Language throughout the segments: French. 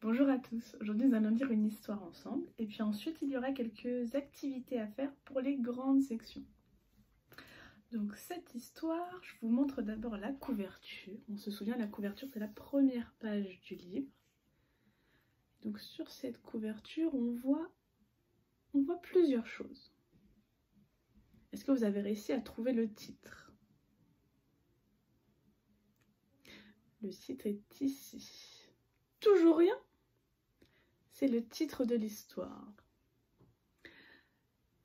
Bonjour à tous, aujourd'hui nous allons lire une histoire ensemble et puis ensuite il y aura quelques activités à faire pour les grandes sections. Donc cette histoire, je vous montre d'abord la couverture. On se souvient, la couverture c'est la première page du livre. Donc sur cette couverture on voit plusieurs choses. Est-ce que vous avez réussi à trouver le titre? Le titre est ici. Toujours rien? C'est le titre de l'histoire.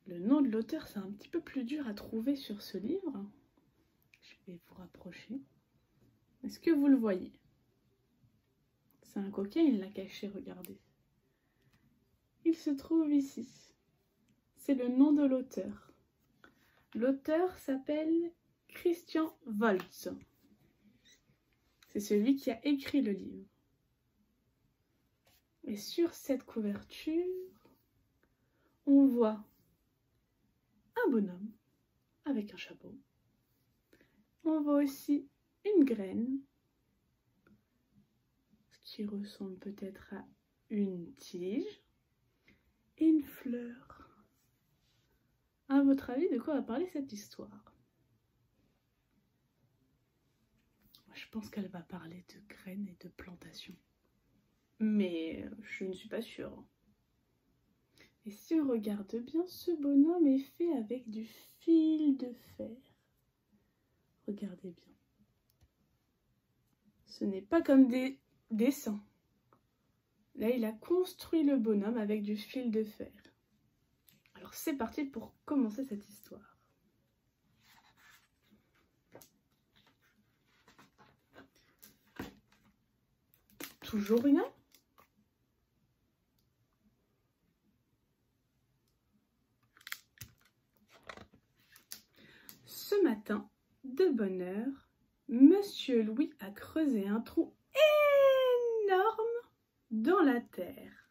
Le nom de l'auteur, c'est un petit peu plus dur à trouver sur ce livre. Je vais vous rapprocher. Est-ce que vous le voyez? C'est un coquin, il l'a caché, regardez. Il se trouve ici. C'est le nom de l'auteur. L'auteur s'appelle Christian Woltz. C'est celui qui a écrit le livre. Et sur cette couverture, on voit un bonhomme avec un chapeau. On voit aussi une graine, ce qui ressemble peut-être à une tige, et une fleur. À votre avis, de quoi va parler cette histoire? Je pense qu'elle va parler de graines et de plantations. Mais je ne suis pas sûre. Et si on regarde bien, ce bonhomme est fait avec du fil de fer. Regardez bien. Ce n'est pas comme des dessins. Là, il a construit le bonhomme avec du fil de fer. Alors, c'est parti pour commencer cette histoire. Toujours rien? Ce matin, de bonne heure, Monsieur Louis a creusé un trou énorme dans la terre.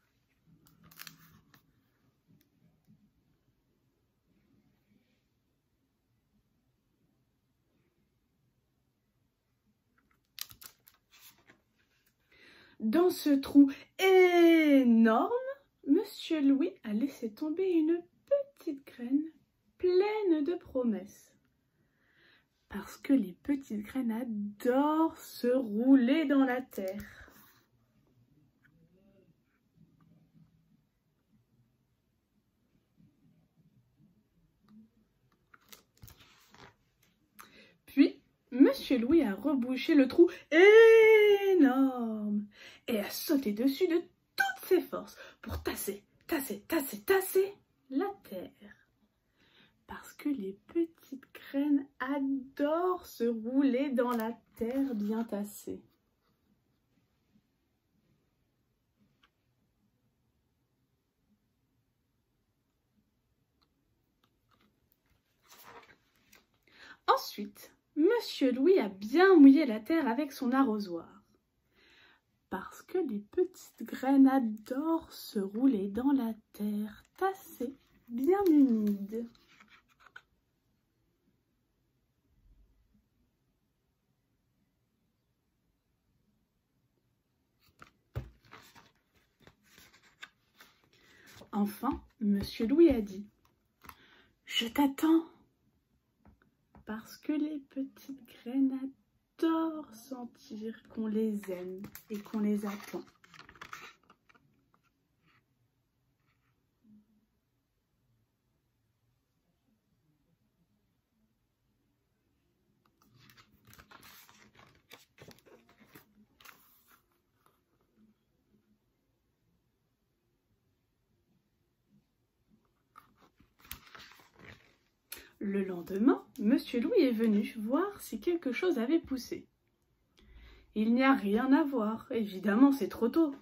Dans ce trou énorme, Monsieur Louis a laissé tomber une petite graine pleine de promesses. Parce que les petites graines adorent se rouler dans la terre. Puis, Monsieur Louis a rebouché le trou énorme et a sauté dessus de toutes ses forces pour tasser la terre. Parce que les petites graines adorent se rouler dans la terre bien tassée. Ensuite, Monsieur Louis a bien mouillé la terre avec son arrosoir. Parce que les petites graines adorent se rouler dans la terre tassée, bien humide. Enfin, Monsieur Louis a dit « Je t'attends !» Parce que les petites graines adorent sentir qu'on les aime et qu'on les attend. Le lendemain, Monsieur Louis est venu voir si quelque chose avait poussé. Il n'y a rien à voir, évidemment c'est trop tôt.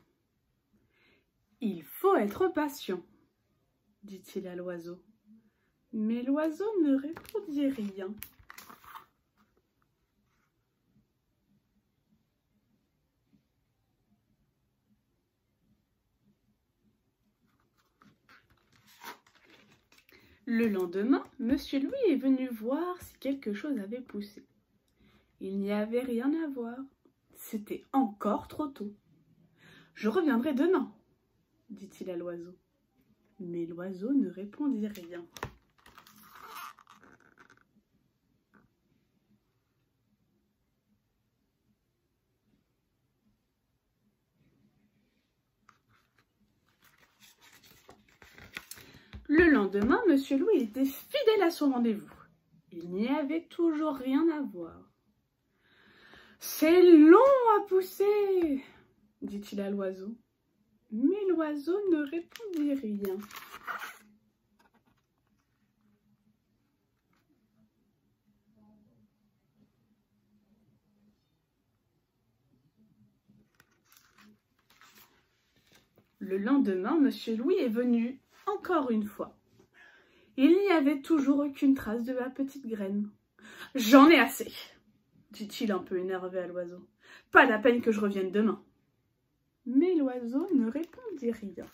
Il faut être patient, dit-il à l'oiseau. Mais l'oiseau ne répondit rien. Le lendemain, Monsieur Louis est venu voir si quelque chose avait poussé. Il n'y avait rien à voir. C'était encore trop tôt. Je reviendrai demain, dit-il à l'oiseau. Mais l'oiseau ne répondit rien. Le lendemain, Monsieur Loup était fidèle à son rendez-vous. Il n'y avait toujours rien à voir. « C'est long à pousser !» dit-il à l'oiseau. Mais l'oiseau ne répondit rien. Le lendemain, Monsieur Louis est venu encore une fois. Il n'y avait toujours aucune trace de la petite graine. « J'en ai assez !» dit-il un peu énervé à l'oiseau. « Pas la peine que je revienne demain. » Mais l'oiseau ne répondit rien.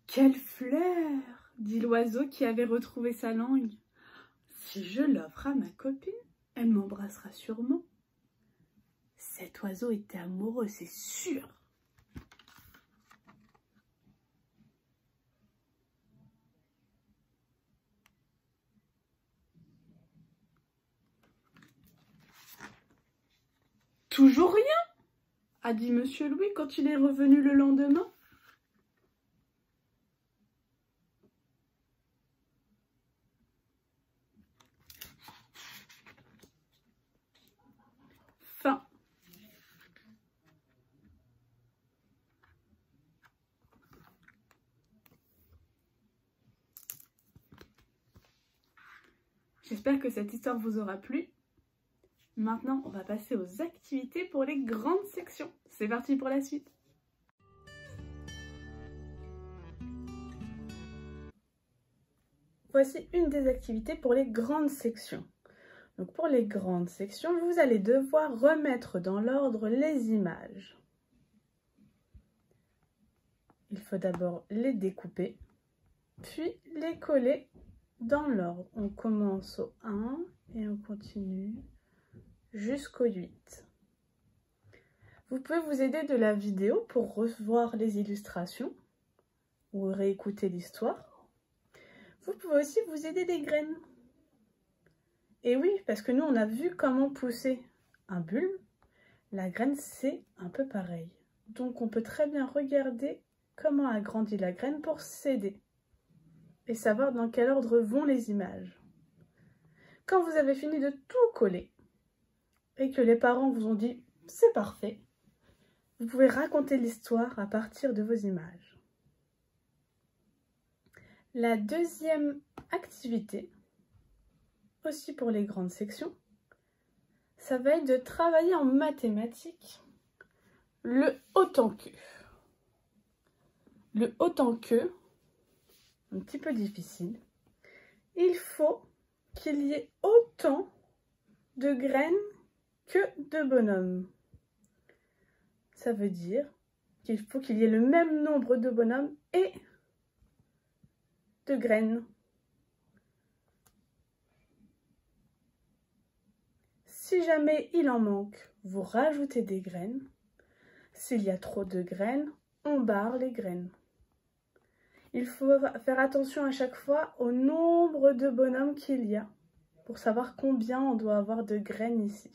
« Quelle fleur !» dit l'oiseau qui avait retrouvé sa langue. « Si je l'offre à ma copine, elle m'embrassera sûrement. » Cet oiseau était amoureux, c'est sûr. « Toujours rien !» a dit Monsieur Louis quand il est revenu le lendemain. Fin. J'espère que cette histoire vous aura plu. Maintenant, on va passer aux activités pour les grandes sections. C'est parti pour la suite. Voici une des activités pour les grandes sections. Donc pour les grandes sections, vous allez devoir remettre dans l'ordre les images. Il faut d'abord les découper, puis les coller dans l'ordre. On commence au 1 et on continue jusqu'au 8. Vous pouvez vous aider de la vidéo pour revoir les illustrations ou réécouter l'histoire. Vous pouvez aussi vous aider des graines. Et oui, parce que nous, on a vu comment pousser un bulbe. La graine, c'est un peu pareil. Donc, on peut très bien regarder comment a grandi la graine pour s'aider et savoir dans quel ordre vont les images. Quand vous avez fini de tout coller et que les parents vous ont dit « c'est parfait », vous pouvez raconter l'histoire à partir de vos images. La deuxième activité, aussi pour les grandes sections, ça va être de travailler en mathématiques le autant que. Le autant que, un petit peu difficile, il faut qu'il y ait autant de graines que de bonhommes. Ça veut dire qu'il faut qu'il y ait le même nombre de bonhommes et de graines. Si jamais il en manque, vous rajoutez des graines. S'il y a trop de graines, on barre les graines. Il faut faire attention à chaque fois au nombre de bonhommes qu'il y a pour savoir combien on doit avoir de graines ici.